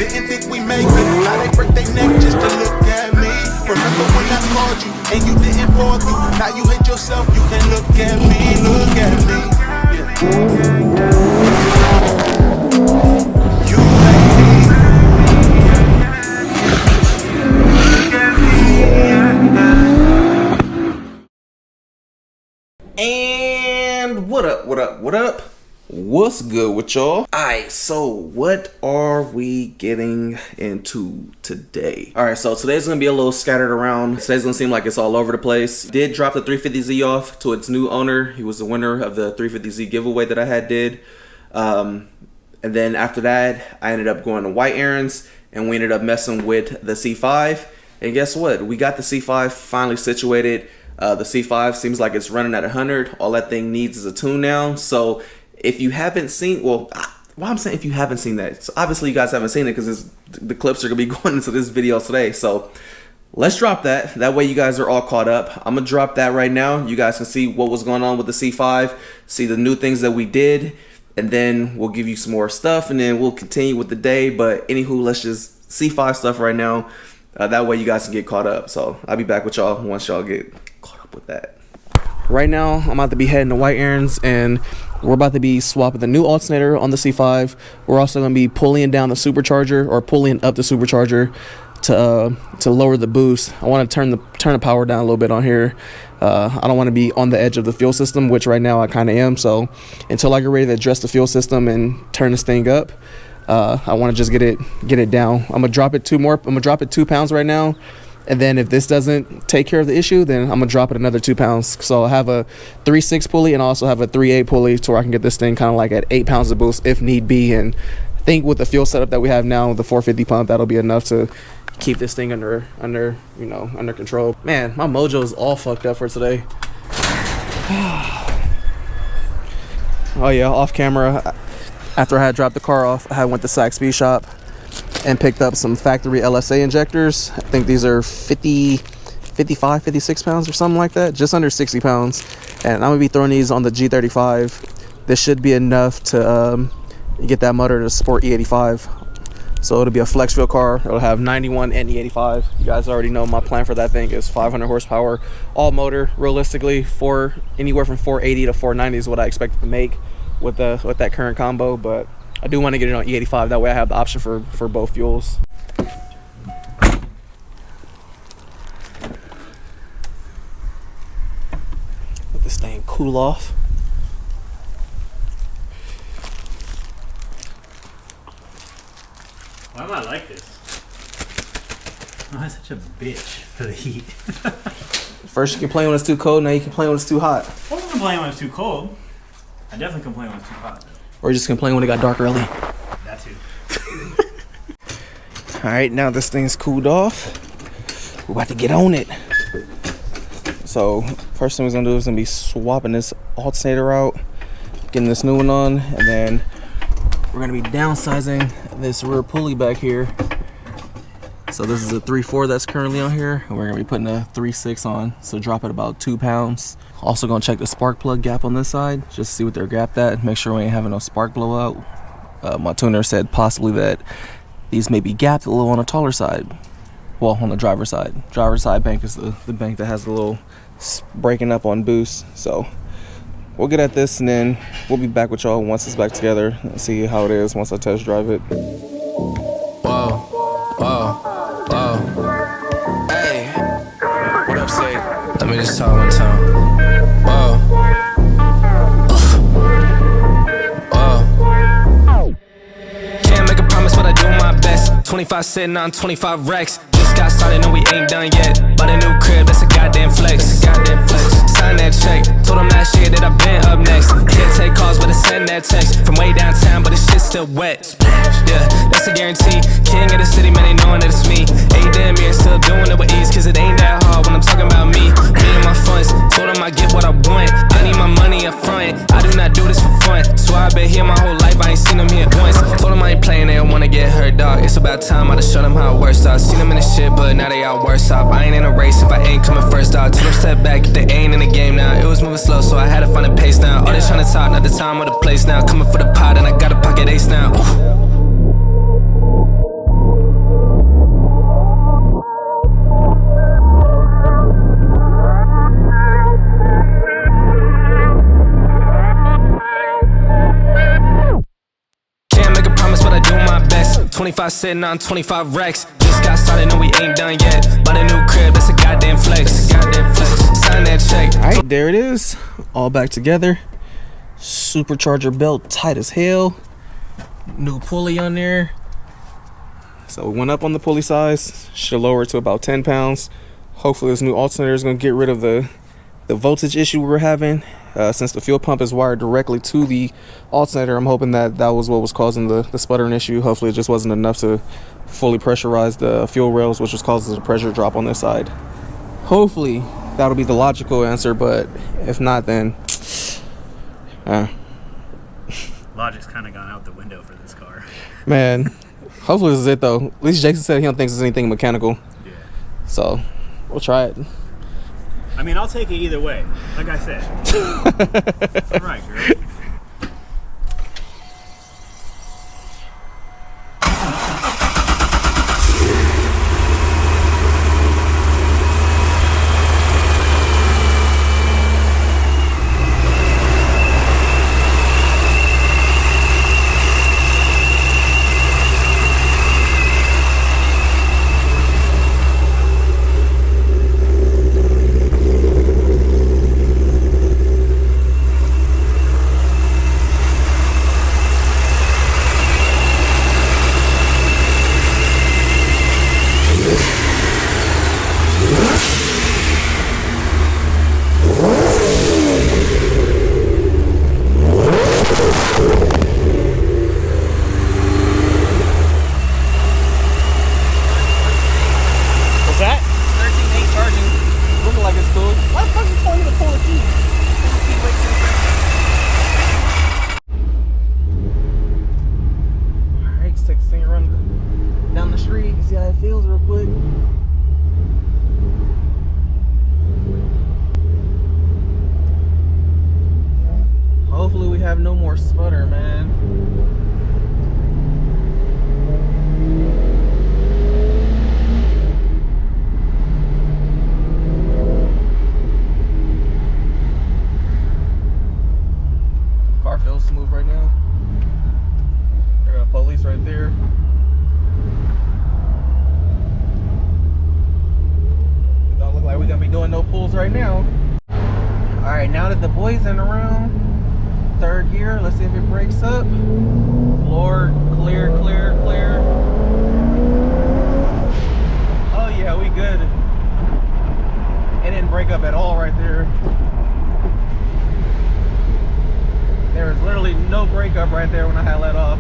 Didn't think we make it. Now they break their neck just to look at me. Remember when I called you and you didn't pull through? Now you hate yourself, you can look at me, look at me. You like me. And what up? What's good with y'all? Alright, so what are we getting into today? Alright, so today's gonna be a little scattered around. Today's gonna seem like it's all over the place. Did drop the 350Z off to its new owner. He was the winner of the 350Z giveaway that I did. And then after that, I ended up going to white errands and we ended up messing with the C5. And guess what? We got the C5 finally situated. The C5 seems like it's running at 100. All that thing needs is a tune now. So if you haven't seen, I'm saying if you haven't seen that, so obviously you guys haven't seen it because the clips are gonna be going into this video today. So let's drop that. That way you guys are all caught up. I'm gonna drop that right now. You guys can see what was going on with the C5, see the new things that we did, and then we'll give you some more stuff, and then we'll continue with the day. But anywho, let's just C5 stuff right now. That way you guys can get caught up. So I'll be back with y'all once y'all get caught up with that. Right now, I'm about to be heading to white errands, and we're about to be swapping the new alternator on the C5. We're also going to be pulling down the supercharger or pulling up the supercharger to lower the boost. I want to turn the power down a little bit on here. I don't want to be on the edge of the fuel system, which right now I kind of am. So until I get ready to address the fuel system and turn this thing up, I want to just get it down. I'm gonna drop it 2 pounds right now, and then if this doesn't take care of the issue, then I'm gonna drop it another 2 pounds. So I have a 3.6 pulley and also have a 3.8 pulley to where I can get this thing kind of like at 8 pounds of boost if need be. And I think with the fuel setup that we have now with the 450 pump, that'll be enough to keep this thing under control. Man, my mojo is all fucked up for today. Oh yeah, off camera. After I had dropped the car off, I went to Sac Speed Shop and picked up some factory LSA injectors. I think these are 55, 56 pounds or something like that, just under 60 pounds. And I'm gonna be throwing these on the G35. This should be enough to get that motor to support E85. So it'll be a flex wheel car. It'll have 91 and E85. You guys already know my plan for that thing is 500 horsepower, all motor. Realistically, anywhere from 480 to 490 is what I expect it to make with that current combo, but I do want to get it on E85. That way I have the option for both fuels. Let this thing cool off. Why am I like this? Why am I such a bitch for the heat? First you complain when it's too cold, now you complain when it's too hot. I wasn't complaining when it's too cold. I definitely complain when it's too hot. Or you just complain when it got dark early. That too. Alright, now this thing's cooled off. We're about to get on it. So, first thing we're gonna do is gonna be swapping this alternator out, getting this new one on, and then we're gonna be downsizing this rear pulley back here. So this is a 3.4 that's currently on here, and we're gonna be putting a 3.6 on, so drop it about 2 pounds. Also gonna check the spark plug gap on this side, just to see what they're gapped at, make sure we ain't having no spark blowout. My tuner said possibly that these may be gapped a little on the taller side. Well, on the driver's side. Driver's side bank is the bank that has a little breaking up on boost. So we'll get at this, and then we'll be back with y'all once it's back together and see how it is once I test drive it. Whoa, whoa, whoa. Hey, what up, say? Let me just talk one time. Whoa, whoa. Can't make a promise, but I do my best. 25 sitting on 25 racks. Just got started, no, we ain't done yet. Bought a new crib, that's a goddamn flex. Sign that check. Told them last year that I've been up next. Can't take calls, but I send that text from way downtown, but the shit's still wet. Yeah, that's a guarantee. King of the city, man, they knowing that it's me. 8 damn years, still doing it with ease, cause it ain't that hard when I'm talking about me. Me and my funds, told them I get what I want. I need my money up front. I do not do this for fun. So I've been here my whole life, I ain't seen them here once. Told them I ain't playing, they don't wanna get hurt, dog. It's about time I just show them how it works out. Seen them in the shit, but now they out worse off. I ain't in a race if I ain't coming first, dog. Told them step back if they ain't in the game now. It was moving slow, so I had to find a pace now. All they trying to talk, not the time or the place now. Coming for the pot, and I got a pocket ace now. Ooh. 25 sitting on 25 racks. Just got started, no, we ain't done yet. Bought a new crib, that's a goddamn flex. Sign that check. Alright, there it is. All back together. Supercharger belt tight as hell. New pulley on there. So we went up on the pulley size. Should lower it to about 10 pounds. Hopefully this new alternator is going to get rid of the voltage issue we were having. Since the fuel pump is wired directly to the alternator, I'm hoping that was what was causing the sputtering issue. Hopefully it just wasn't enough to fully pressurize the fuel rails, which was causing a pressure drop on this side. Hopefully that'll be the logical answer, but if not, then Logic's kind of gone out the window for this car. man, hopefully this is it though. At least Jason said he don't think there's anything mechanical. Yeah. So we'll try it. I mean, I'll take it either way. Like I said. All right, girl. Hopefully we have no more sputter, man. Car feels smooth right now. There got police right there. It don't look like we're gonna be doing no pulls right now. Alright, now that the boys in around, third gear, let's see if it breaks up. Floor, clear, clear, clear. Oh yeah, we good. It didn't break up at all right there. There was literally no breakup right there when I had let off.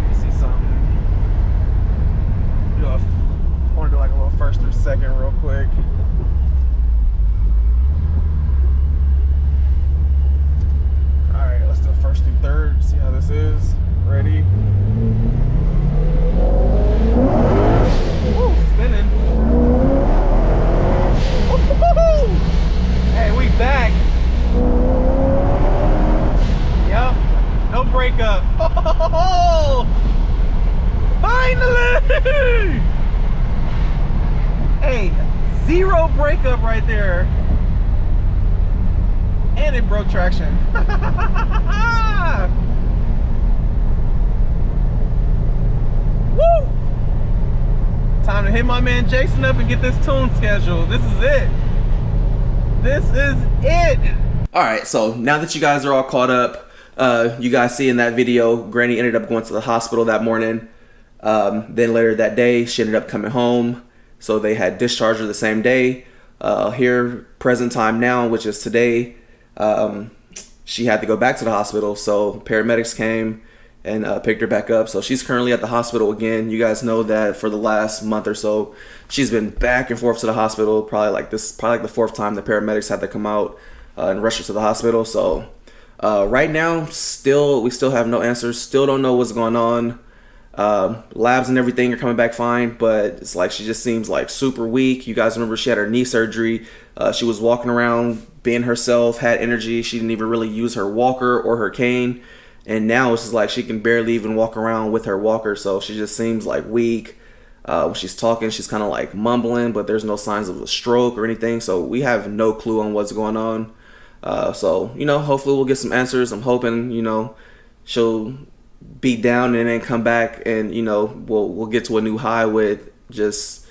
Let me see something. I want to do like a little first or second real quick. Alright, let's do first through third, see how this is. Ready? Woo, spinning. Woo-hoo-hoo! Hey, we back. Yep, no breakup. Oh, finally! Hey, zero breakup right there. And it broke traction. Woo! Time to hit my man Jason up and get this tune scheduled. This is it. This is it. All right, so now that you guys are all caught up, you guys see in that video, Granny ended up going to the hospital that morning. Then later that day, she ended up coming home. So they had discharged her the same day. Here, present time now, which is today, she had to go back to the hospital. So paramedics came and picked her back up. So she's currently at the hospital again. You guys know that for the last month or so, she's been back and forth to the hospital. Probably like the fourth time the paramedics had to come out and rush her to the hospital. So right now, we still have no answers. Still don't know what's going on. Labs and everything are coming back fine, but it's like she just seems like super weak. You guys remember she had her knee surgery. She was walking around being herself, had energy. She didn't even really use her walker or her cane. And now it's just like she can barely even walk around with her walker. So she just seems like weak. When she's talking, she's kind of like mumbling, but there's no signs of a stroke or anything. So we have no clue on what's going on. So, hopefully we'll get some answers. I'm hoping, she'll be down and then come back, and you know, we'll get to a new high with just,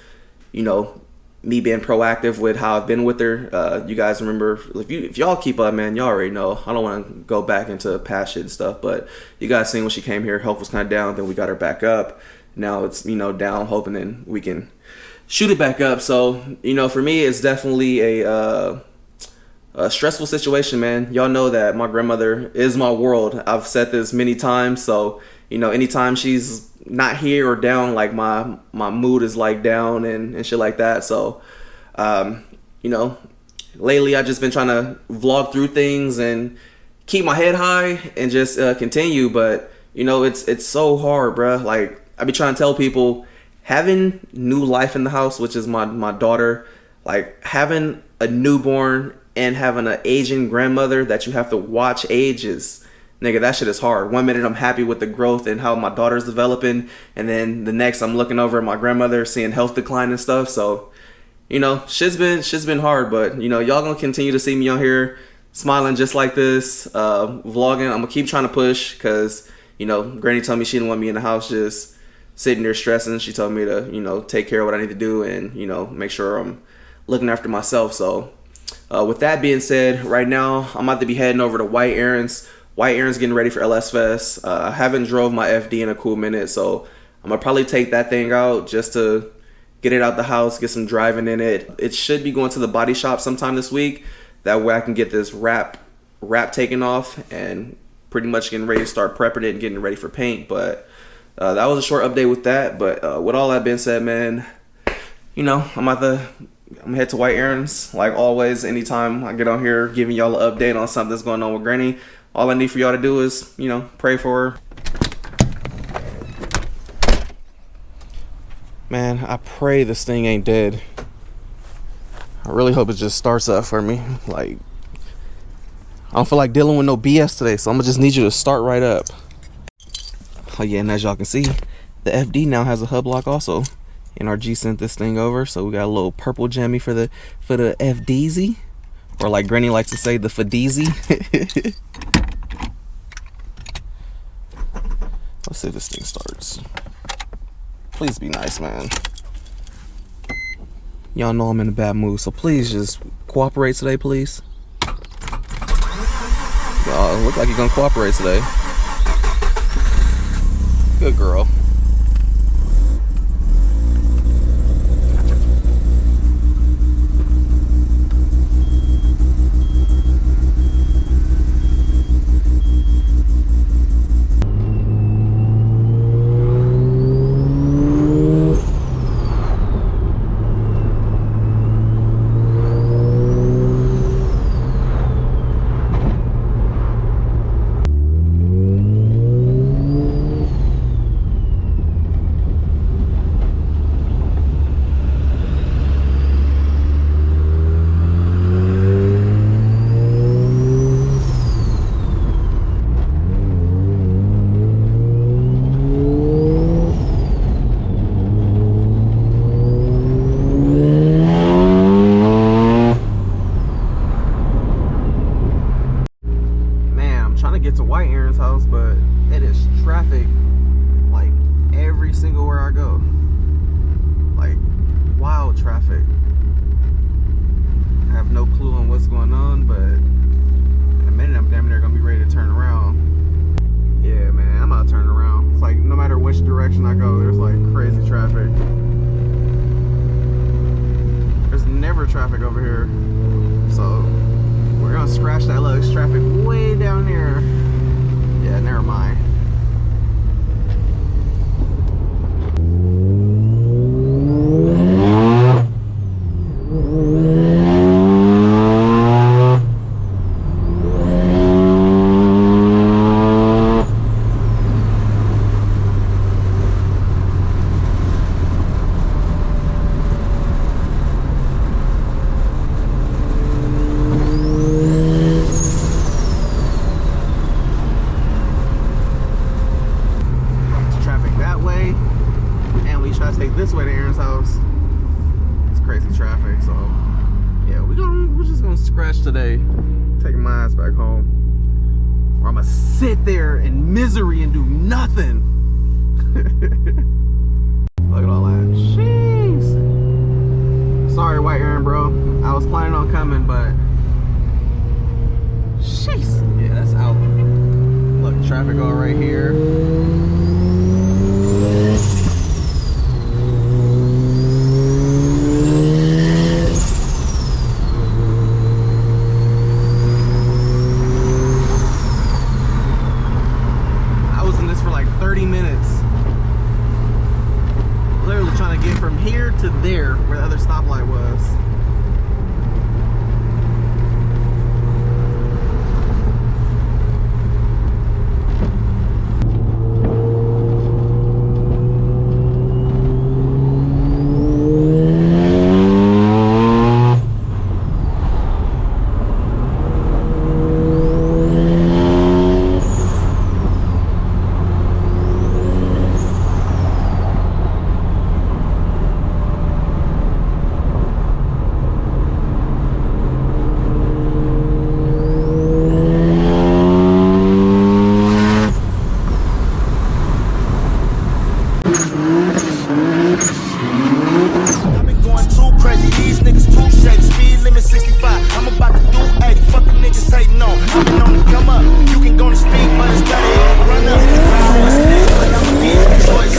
you know, me being proactive with how I've been with her. You guys remember, if y'all keep up, man, y'all already know. I don't want to go back into past shit and stuff, but you guys seen when she came here, health was kind of down, then we got her back up. Now it's, you know, down, hoping then we can shoot it back up. So, you know, for me, it's definitely a stressful situation, man. Y'all know that my grandmother is my world. I've said this many times. So, you know, anytime she's not here or down, like my mood is like down and shit like that. So, you know, lately I just been trying to vlog through things and keep my head high and just continue. But, you know, it's so hard, bruh. Like, I be trying to tell people, having new life in the house, which is my daughter, like having a newborn and having an aging grandmother that you have to watch ages, nigga, that shit is hard. One minute I'm happy with the growth and how my daughter's developing, and then the next I'm looking over at my grandmother seeing health decline and stuff. So, you know, shit's been hard, but you know, y'all gonna continue to see me on here smiling just like this, vlogging. I'm gonna keep trying to push, because, you know, Granny told me she didn't want me in the house just sitting there stressing. She told me to, you know, take care of what I need to do and, you know, make sure I'm looking after myself. So with that being said, right now I'm about to be heading over to White Aaron's. White Aaron's getting ready for LS Fest. I haven't drove my FD in a cool minute, so I'm gonna probably take that thing out just to get it out the house, get some driving in it. It should be going to the body shop sometime this week. That way I can get this wrap taken off and pretty much getting ready to start prepping it and getting ready for paint. But that was a short update with that. But with all that being said, man, you know, I'm gonna head to White Aaron's like always. Anytime I get on here giving y'all an update on something that's going on with Granny, all I need for y'all to do is, you know, pray for her. Man, I pray this thing ain't dead. I really hope it just starts up for me. Like, I don't feel like dealing with no BS today, so I'm gonna just need you to start right up. Oh yeah, and as y'all can see, the FD now has a hub lock also. NRG sent this thing over, so we got a little purple jammy for the FDZ, or like Granny likes to say, the Fadizi. Let's see if this thing starts. Please be nice, man. Y'all know I'm in a bad mood, so please just cooperate today, please. Y'all look like you're gonna cooperate today. Good girl. Get to White Aaron's house, but it is traffic like every single where I go, like wild traffic. I have no clue on what's going on, but in a minute I'm damn near gonna be ready to turn around. Yeah, man, I'm about to turn around. It's like no matter which direction I go, there's like crazy traffic. There's never traffic over here, so we're gonna scratch that little traffic way down there. Yeah, never mind. This way to Aaron's house, it's crazy traffic. So yeah, we're just gonna scratch today, taking my ass back home. or I'm gonna sit there in misery and do nothing. Look at all that. Jeez. Sorry, White Aaron, bro. I was planning on coming, but jeez. Yeah, that's out. Look, traffic all right here. I was in this for like 30 minutes. Literally trying to get from here to there where the other stoplight was. I've been going too crazy, these niggas too shady. Speed limit 65, I'm about to do 80. Fuck the niggas hating on. I've been on the come up. You can go to speed, but it's better run up. Ride on my stage, but I'm a bitch. Choice.